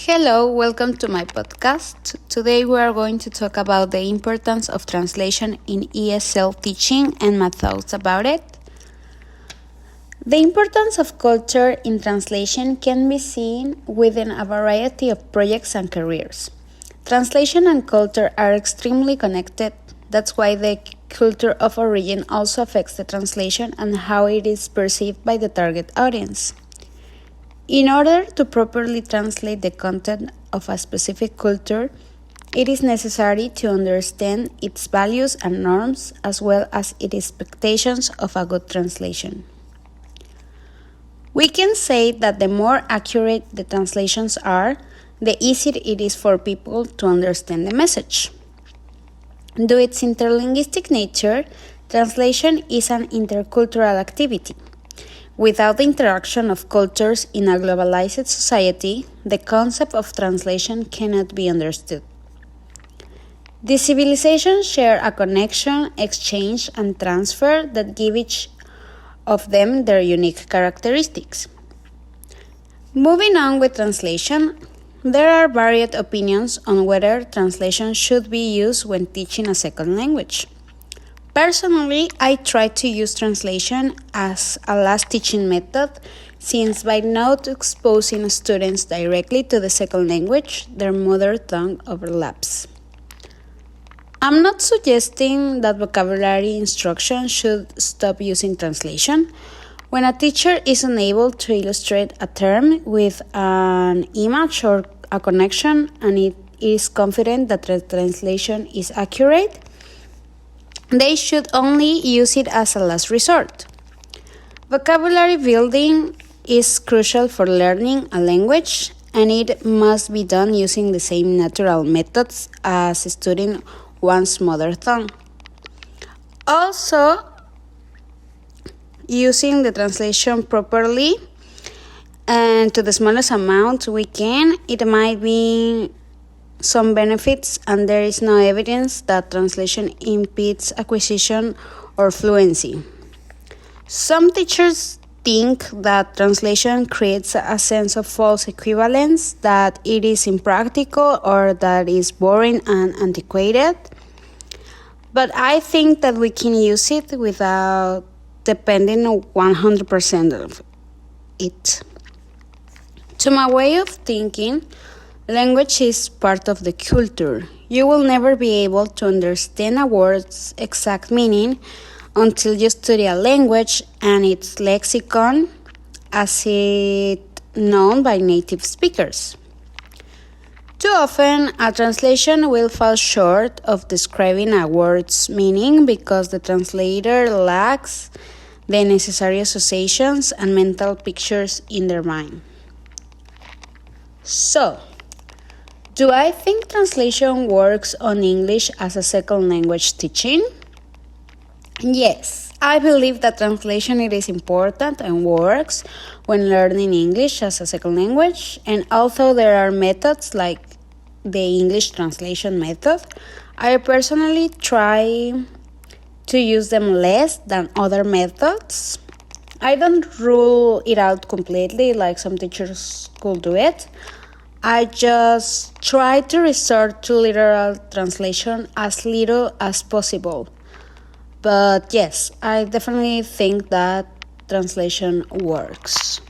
Hello, welcome to my podcast. Today we are going to talk about the importance of translation in ESL teaching and my thoughts about it. The importance of culture in translation can be seen within a variety of projects and careers. Translation and culture are extremely connected. That's why the culture of origin also affects the translation and how it is perceived by the target audience. In order to properly translate the content of a specific culture, it is necessary to understand its values and norms as well as its expectations of a good translation. We can say that the more accurate the translations are, the easier it is for people to understand the message. Due to its interlinguistic nature, translation is an intercultural activity. Without the interaction of cultures in a globalized society, the concept of translation cannot be understood. These civilizations share a connection, exchange, and transfer that give each of them their unique characteristics. Moving on with translation, there are varied opinions on whether translation should be used when teaching a second language. Personally, I try to use translation as a last teaching method since by not exposing students directly to the second language, their mother tongue overlaps. I'm not suggesting that vocabulary instruction should stop using translation. When a teacher is unable to illustrate a term with an image or a connection and it is confident that the translation is accurate, they should only use it as a last resort. Vocabulary building is crucial for learning a language, and it must be done using the same natural methods as studying one's mother tongue. Also, using the translation properly and to the smallest amount we can, it might be some benefits, and there is no evidence that translation impedes acquisition or fluency. Some teachers think that translation creates a sense of false equivalence, that it is impractical or that it is boring and antiquated. But I think that we can use it without depending on 100% of it. To my way of thinking, language is part of the culture. You will never be able to understand a word's exact meaning until you study a language and its lexicon as it known by native speakers. Too often, a translation will fall short of describing a word's meaning because the translator lacks the necessary associations and mental pictures in their mind. So, do I think translation works on English as a second language teaching? Yes, I believe that translation is important and works when learning English as a second language, and although there are methods like the English translation method, I personally try to use them less than other methods. I don't rule it out completely like some teachers could do it. I just try to resort to literal translation as little as possible. But yes, I definitely think that translation works.